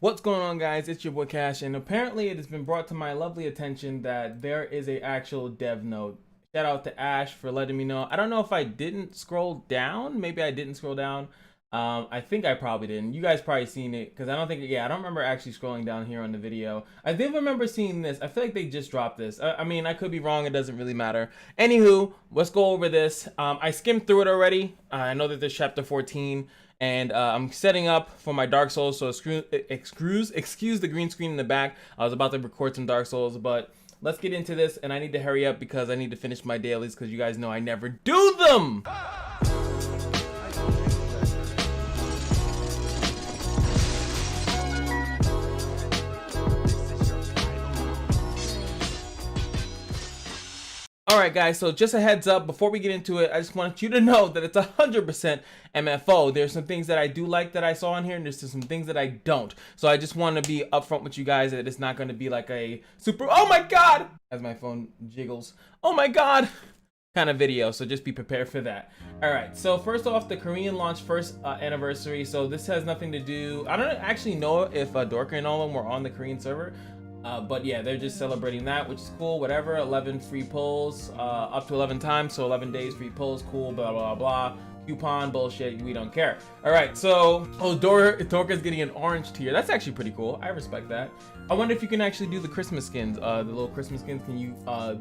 What's going on, guys? It's your boy Cash, and apparently it has been brought to my lovely attention that there is a actual dev note. Shout out to Ash for letting me know. I don't know if I didn't scroll down. Maybe I didn't scroll down. I think I probably didn't. You guys probably seen it because I don't remember actually scrolling down here on the video. I did remember seeing this. I feel like they just dropped this. I mean, I could be wrong. It doesn't really matter. Anywho, let's go over this. I skimmed through it already. I know that there's chapter 14. And I'm setting up for my Dark Souls, so excuse the green screen in the back. I was about to record some Dark Souls, but let's get into this, and I need to hurry up because I need to finish my dailies because you guys know I never do them! Alright guys, so just a heads up, before we get into it, I just want you to know that it's 100% MFO. There's some things that I do like that I saw in here, and there's some things that I don't. So I just want to be upfront with you guys that it's not going to be like a super, oh my god, as my phone jiggles, oh my god, kind of video, so just be prepared for that. Alright, so first off, the Korean launch first anniversary. So this has nothing to do, I don't actually know if Dorka and all of them were on the Korean server. But yeah, they're just celebrating that, which is cool, whatever. 11 free pulls, up to 11 times, so 11 days free pulls, cool, blah, blah, blah. Coupon, bullshit, we don't care. All right, so, Dorka's getting an orange tier. That's actually pretty cool. I respect that. I wonder if you can actually do the Christmas skins, the little Christmas skins. Can you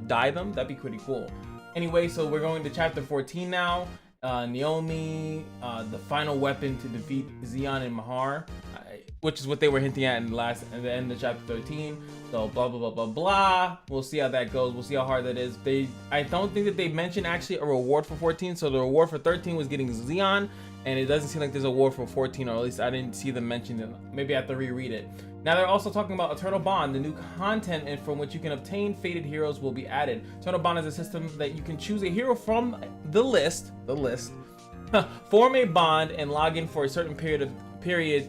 dye them? That'd be pretty cool. Anyway, so we're going to chapter 14 now. Naomi, the final weapon to defeat Zeon and Mahar, which is what they were hinting at in the end of chapter 13. So blah blah blah blah blah. We'll see how that goes. We'll see how hard that is. I don't think that they mentioned actually a reward for 14. So the reward for 13 was getting Zeon, and it doesn't seem like there's a reward for 14, or at least I didn't see them mention it. Maybe I have to reread it. Now they're also talking about Eternal Bond, the new content and from which you can obtain fated heroes will be added. Eternal Bond is a system that you can choose a hero from the list, form a bond and log in for a certain period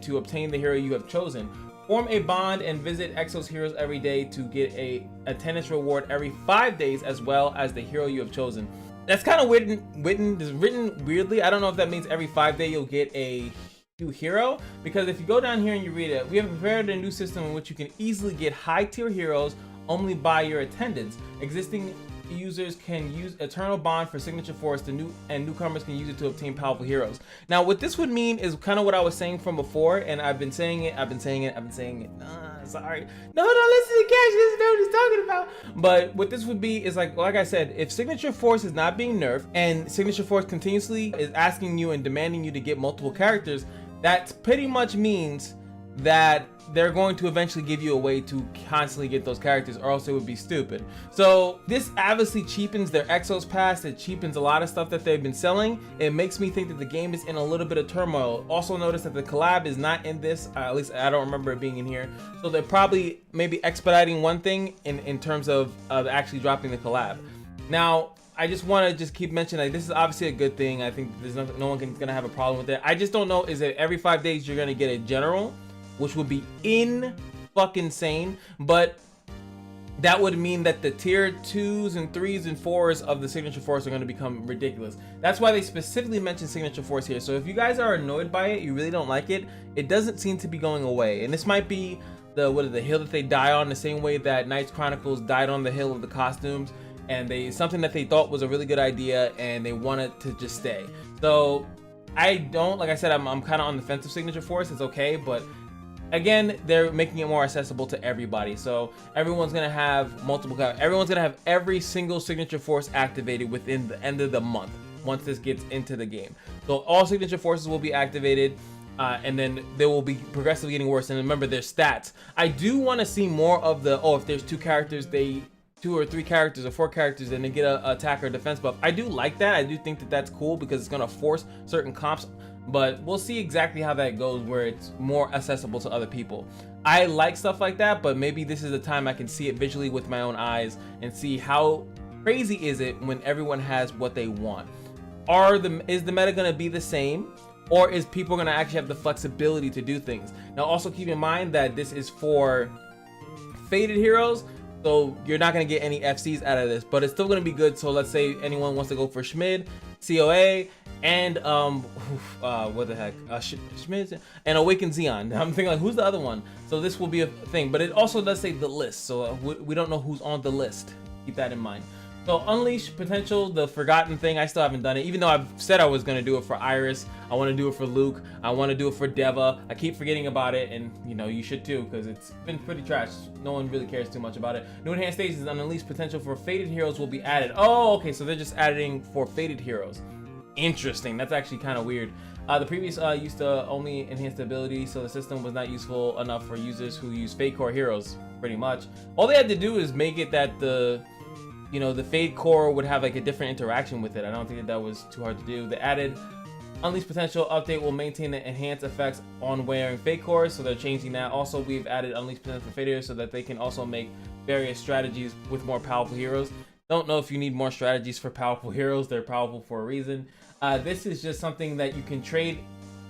to obtain the hero you have chosen. Form a bond and visit Exos heroes every day to get a attendance reward every 5 days, as well as the hero you have chosen. That's kind of written weirdly. I don't know if that means every 5 days you'll get a new hero, because if you go down here and you read it, we have prepared a new system in which you can easily get high tier heroes only by your attendance. Existing users can use Eternal Bond for signature force, and newcomers can use it to obtain powerful heroes. Now what this would mean is kind of what I was saying from before, and I've been saying it. Sorry, no, listen to Cash, this is what he's talking about. But what this would be is like I said, if signature force is not being nerfed and signature force continuously is asking you and demanding you to get multiple characters, that pretty much means that they're going to eventually give you a way to constantly get those characters, or else it would be stupid. So this obviously cheapens their Exos pass. It cheapens a lot of stuff that they've been selling. It makes me think that the game is in a little bit of turmoil. Also notice that the collab is not in this, at least I don't remember it being in here. So they're probably maybe expediting one thing in terms of actually dropping the collab. Now I just want to keep mentioning, like, this is obviously a good thing. I think there's no one gonna have a problem with it. I just don't know, is it every 5 days you're gonna get a general, which would be fucking insane, but that would mean that the tier 2s and 3s and 4s of the signature force are going to become ridiculous. That's why they specifically mentioned signature force here. So if you guys are annoyed by it, you really don't like it, it doesn't seem to be going away. And this might be the hill that they die on, the same way that Knights Chronicles died on the hill of the costumes, and something that they thought was a really good idea and they wanted to just stay. So I don't, like I said, I'm kind of on the fence of signature force. It's okay, but again, they're making it more accessible to everybody. So everyone's gonna have everyone's gonna have every single signature force activated within the end of the month once this gets into the game. So all signature forces will be activated, and then they will be progressively getting worse. And remember their stats. I do want to see more of the, if there's 2 or 3 characters or 4 characters, and they get a attack or defense buff. I do like that. I do think that that's cool because it's gonna force certain comps. But we'll see exactly how that goes, where it's more accessible to other people. I like stuff like that, but maybe this is the time I can see it visually with my own eyes and see how crazy is it when everyone has what they want. Is the meta gonna be the same, or is people gonna actually have the flexibility to do things? Now also keep in mind that this is for fated heroes, so you're not gonna get any FCs out of this, but it's still gonna be good. So let's say anyone wants to go for Schmid, COA, and what the heck, and Awakened Xeon. I'm thinking like, who's the other one? So this will be a thing, but it also does say the list, so we don't know who's on the list. Keep that in mind. So Unleash Potential, the Forgotten thing, I still haven't done it, even though I've said I was gonna do it for Iris. I want to do it for Luke. I want to do it for Deva. I keep forgetting about it, and you know you should too, because it's been pretty trash. No one really cares too much about it. New enhanced stages and Unleashed Potential for Fated Heroes will be added. Oh, okay, so they're just adding for Fated Heroes. Interesting. That's actually kind of weird. The previous used to only enhance the ability, so the system was not useful enough for users who use Fate Core heroes. Pretty much, all they had to do is make it that the Fate Core would have like a different interaction with it. I don't think that was too hard to do. The added Unleashed Potential update will maintain the enhanced effects on wearing Fate Cores, so they're changing that. Also, we've added Unleashed Potential for Fate Heroes so that they can also make various strategies with more powerful heroes. Don't know if you need more strategies for powerful heroes. They're powerful for a reason. This is just something that you can trade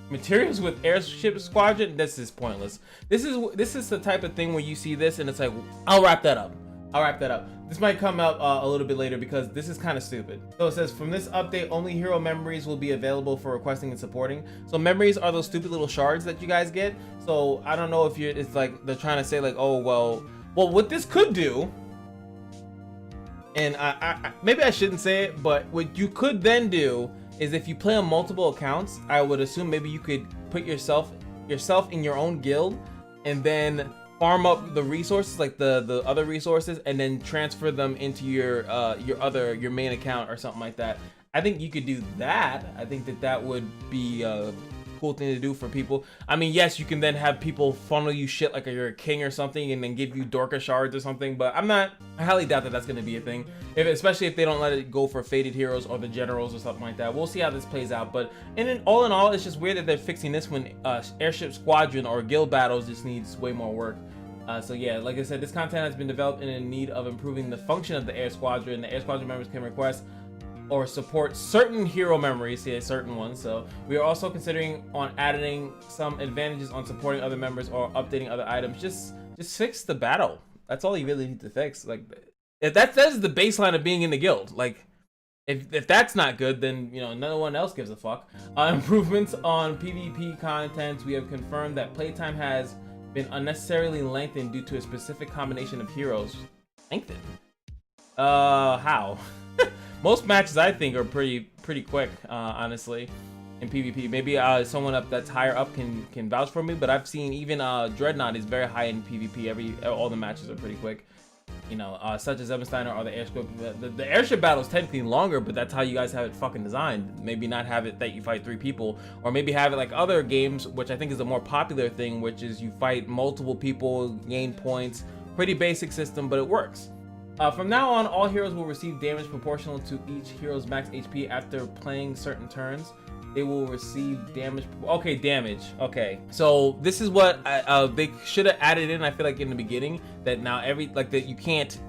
materials with Airship Squadron. This is pointless. This is the type of thing where you see this and it's like, I'll wrap that up. This might come out a little bit later because this is kind of stupid. So it says, from this update, only hero memories will be available for requesting and supporting. So memories are those stupid little shards that you guys get. So I don't know if it's like they're trying to say like, oh well what this could do, and I maybe I shouldn't say it, but what you could then do is if you play on multiple accounts, I would assume maybe you could put yourself in your own guild and then farm up the resources, like the other resources, and then transfer them into your main account or something like that. I think you could do that. I think that would be a cool thing to do for people. I mean, yes, you can then have people funnel you shit like you're a king or something and then give you Dorka shards or something, but I highly doubt that that's going to be a thing, especially if they don't let it go for Fated Heroes or the Generals or something like that. We'll see how this plays out, but all in all, it's just weird that they're fixing this when Airship Squadron or Guild Battles just needs way more work. So yeah, like I said, this content has been developed in need of improving the function of the Air Squadron. The Air Squadron members can request or support certain hero memories, certain ones. So we are also considering on adding some advantages on supporting other members or updating other items. Just fix the battle. That's all you really need to fix. Like, if that is the baseline of being in the guild. Like, if that's not good, then no one else gives a fuck. Improvements on PvP content. We have confirmed that playtime has been unnecessarily lengthened due to a specific combination of heroes. Lengthened? How? Most matches I think are pretty quick, honestly, in PvP. Maybe someone up that's higher up can vouch for me, but I've seen even Dreadnought is very high in PvP. All the matches are pretty quick. Such as Ebensteiner or the airship. The airship battle is technically longer, but that's how you guys have it fucking designed. Maybe not have it that you fight 3 people, or maybe have it like other games, which I think is a more popular thing, which is you fight multiple people, gain points. Pretty basic system, but it works. From now on, all heroes will receive damage proportional to each hero's max HP after playing certain turns. They will receive damage. Okay, damage. Okay, so this is what they should have added in. I feel like in the beginning that now that you can't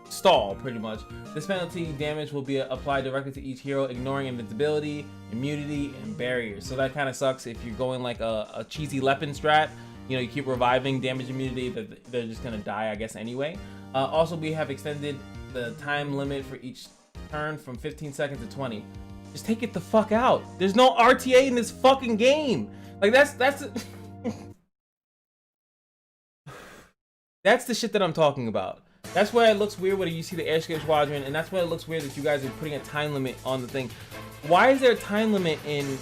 stall pretty much. This penalty damage will be applied directly to each hero, ignoring invincibility, immunity, and barriers. So that kind of sucks if you're going like a cheesy Leppin strat. You keep reviving damage immunity, that they're just gonna die, I guess, anyway. Also, we have extended the time limit for each turn from 15 seconds to 20. Just take it the fuck out. There's no RTA in this fucking game. Like that's that's the shit that I'm talking about. That's why it looks weird when you see the Airship Squadron, and that's why it looks weird that you guys are putting a time limit on the thing. Why is there a time limit in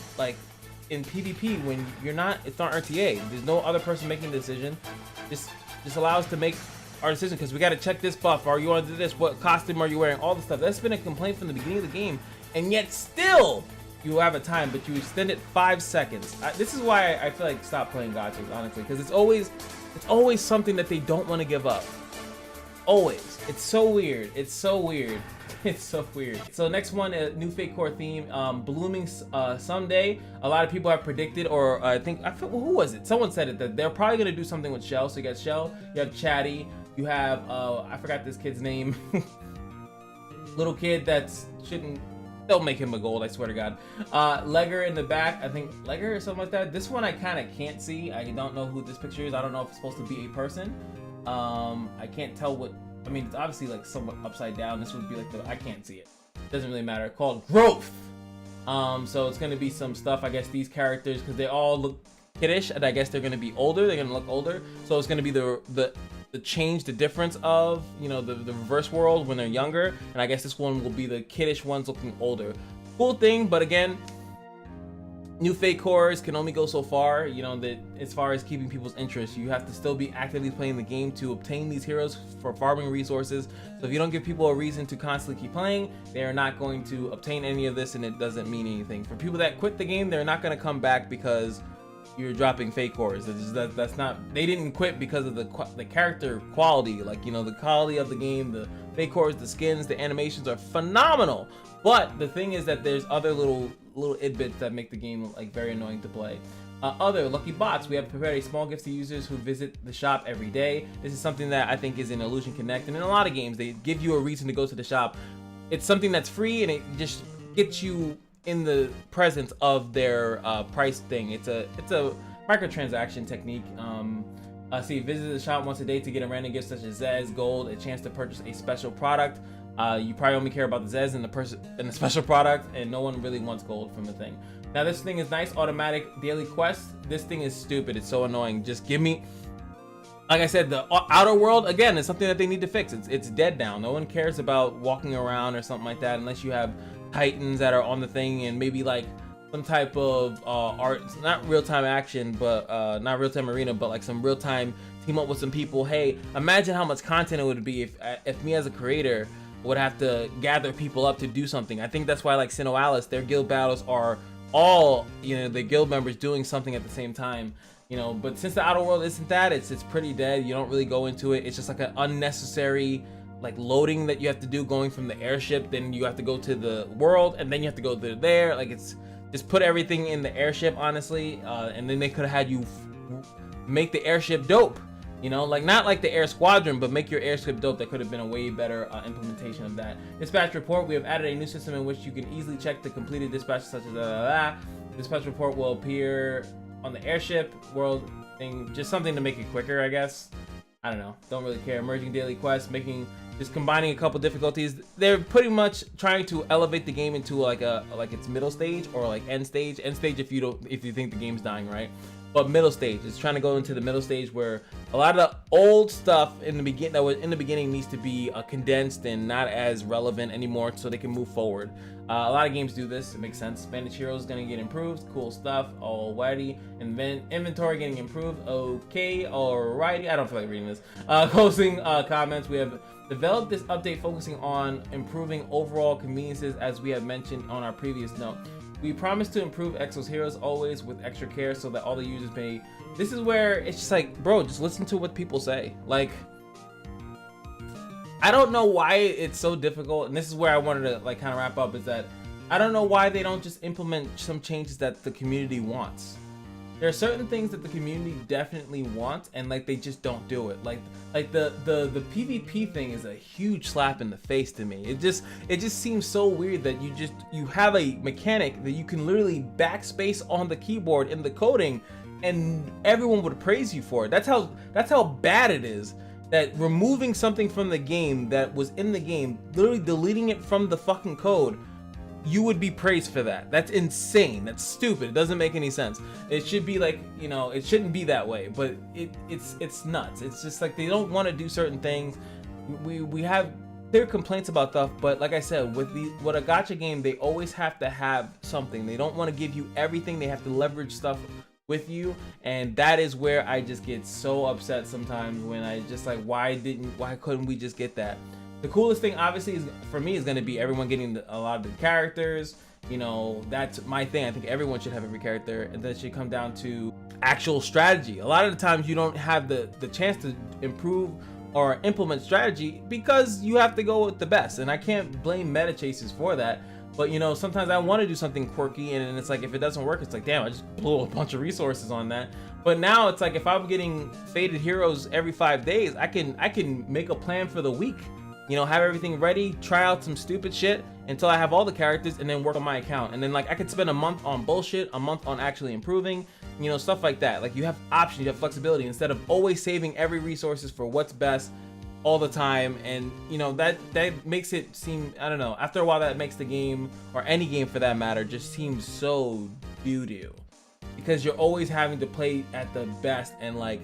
PvP when it's not RTA? There's no other person making the decision. Just allow us to make our decision, because we got to check this buff, or you want to do this, what costume are you wearing, all this stuff. That's been a complaint from the beginning of the game, and yet still you have a time, but you extend it 5 seconds. This is why I feel like stop playing gachas, honestly, because it's always something that they don't want to give up. Always. It's so weird. It's so weird. It's so weird. So next one, a new Fate Core theme, blooming someday. A lot of people have predicted, or who was it? Someone said it, that they're probably gonna do something with Shell. So you got Shell, you have Chatty, you have I forgot this kid's name. Little kid they'll make him a gold, I swear to God. Legger in the back, I think Legger or something like that. This one I kind of can't see. I don't know who this picture is. I don't know if it's supposed to be a person. I can't tell what. I mean, it's obviously like somewhat upside down. This would be like I can't see it. Doesn't really matter. Called Growth. So it's gonna be some stuff, I guess, these characters, because they all look kiddish, and I guess they're gonna be older, they're gonna look older, so it's gonna be the change, the difference of, you know, the reverse world when they're younger, and I guess this one will be the kiddish ones looking older. Cool thing, but again, new fake cores can only go so far, you know, that as far as keeping people's interest. You have to still be actively playing the game to obtain these heroes for farming resources. So if you don't give people a reason to constantly keep playing, they are not going to obtain any of this, and it doesn't mean anything. For people that quit the game, they're not going to come back because you're dropping fake cores. That's not, they didn't quit because of the character quality, like, you know, the quality of the game, the fake cores, the skins, the animations are phenomenal. But the thing is that there's other little idbits that make the game like very annoying to play. Other lucky bots, we have prepared a small gift to users who visit the shop every day. This is something that I think is in Illusion Connect, and in a lot of games they give you a reason to go to the shop. It's something that's free, and it just gets you in the presence of their price thing. It's a microtransaction technique. See, visit the shop once a day to get a random gift such as ZEUZ, gold, a chance to purchase a special product. You probably only care about the ZEUZ and the special product, and no one really wants gold from the thing. Now this thing is nice, automatic daily quest. This thing is stupid, it's so annoying. Just give me, like I said, the outer world, again, is something that they need to fix. It's dead now. No one cares about walking around or something like that unless you have titans that are on the thing, and maybe like some type of art, not real-time action, but not real-time arena, but like some real-time team up with some people. Hey, imagine how much content it would be if me as a creator would have to gather people up to do something. I think that's why, like Sinoalis, their guild battles are all, you know, the guild members doing something at the same time, you know. But since the outer world isn't that, it's pretty dead. You don't really go into it. It's just like an unnecessary like loading that you have to do, going from the airship, then you have to go to the world, and then you have to go to there. Like, it's just put everything in the airship, honestly. And then they could have had you make the airship dope, you know, like not like the air squadron, but make your airship dope. That could have been a way better implementation of that. Dispatch report, we have added a new system in which you can easily check the completed dispatches such as dispatch report will appear on the airship world thing, just something to make it quicker, I guess. I don't know, don't really care. Emerging daily quests, just combining a couple difficulties. They're pretty much trying to elevate the game into like its middle stage, or like end stage. End stage if you think the game's dying, right? But middle stage, it's trying to go into the middle stage where a lot of the old stuff in the beginning needs to be condensed and not as relevant anymore, so they can move forward. A lot of games do this, it makes sense. Managed heroes is gonna get improved, cool stuff, alrighty. And then inventory getting improved, okay, alrighty. I don't feel like reading this. Closing comments, we have developed this update focusing on improving overall conveniences, as we have mentioned on our previous note. We promise to improve Exos heroes always with extra care so that all the users may. This is where it's just like, bro, just listen to what people say. Like, I don't know why it's so difficult, and this is where I wanted to like kind of wrap up, is that I don't know why they don't just implement some changes that the community wants. There are certain things that the community definitely wants, and like they just don't do it. Like the PvP thing is a huge slap in the face to me. It just seems so weird that you have a mechanic that you can literally backspace on the keyboard in the coding, and everyone would praise you for it. That's how bad it is. That removing something from the game that was in the game, literally deleting it from the fucking code, you would be praised for that. That's insane. That's stupid. It doesn't make any sense. It should be like, you know, it shouldn't be that way, but it's nuts. It's just like they don't want to do certain things. We have clear complaints about stuff, but like I said, with a gacha game, they always have to have something. They don't want to give you everything. They have to leverage stuff with you, and that is where I just get so upset sometimes, when I just like, why couldn't we just get that? The coolest thing, obviously, for me, is going to be everyone getting a lot of the characters. You know, that's my thing. I think everyone should have every character, and then it should come down to actual strategy. A lot of the times you don't have the chance to improve or implement strategy because you have to go with the best, and I can't blame meta chasers for that. But you know, sometimes I want to do something quirky, and it's like, if it doesn't work, it's like, damn, I just blew a bunch of resources on that. But now it's like, if I'm getting fated heroes every 5 days, I can make a plan for the week. You know, have everything ready, try out some stupid shit until I have all the characters, and then work on my account. And then like, I could spend a month on bullshit, a month on actually improving, you know, stuff like that. Like, you have options, you have flexibility, instead of always saving every resources for what's best all the time, and you know that makes it seem, I don't know, after a while that makes the game, or any game for that matter, just seems so doo-doo, because you're always having to play at the best, and like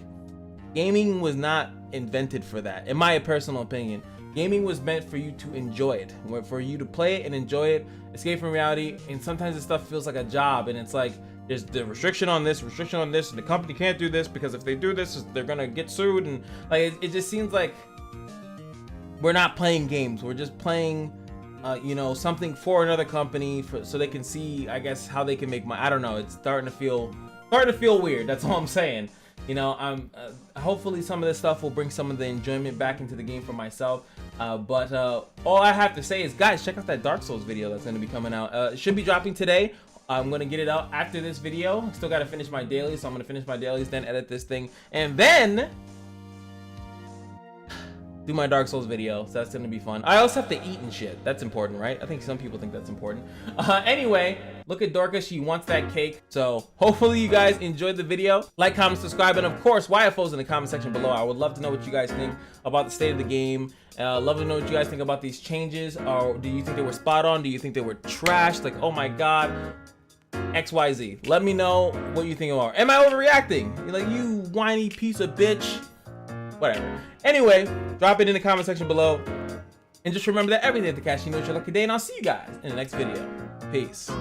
gaming was not invented for that, in my personal opinion. Gaming was meant for you to enjoy it, for you to play it and enjoy it, escape from reality, and sometimes this stuff feels like a job, and it's like there's the restriction on this, and the company can't do this because if they do this, they're gonna get sued, and like it just seems like we're not playing games. We're just playing, you know, something for another company, so they can see, I guess, how they can make money. I don't know. It's starting to feel weird. That's all I'm saying. You know, hopefully some of this stuff will bring some of the enjoyment back into the game for myself. But all I have to say is, guys, check out that Dark Souls video that's going to be coming out. It should be dropping today. I'm going to get it out after this video. Still got to finish my dailies, so I'm going to finish my dailies, then edit this thing, and then do my Dark Souls video. So that's gonna be fun. I also have to eat and shit. That's important, right? I think some people think that's important. Anyway, look at Dorka. She wants that cake. So hopefully you guys enjoyed the video. Like, comment, subscribe, and of course, YFOs in the comment section below. I would love to know what you guys think about the state of the game. Love to know what you guys think about these changes. Or do you think they were spot on? Do you think they were trashed? Like, oh my god, XYZ. Let me know what you think about. Am I overreacting? You're like, you whiny piece of bitch. Whatever. Anyway, drop it in the comment section below. And just remember that every day at the casino is your lucky day, and I'll see you guys in the next video. Peace.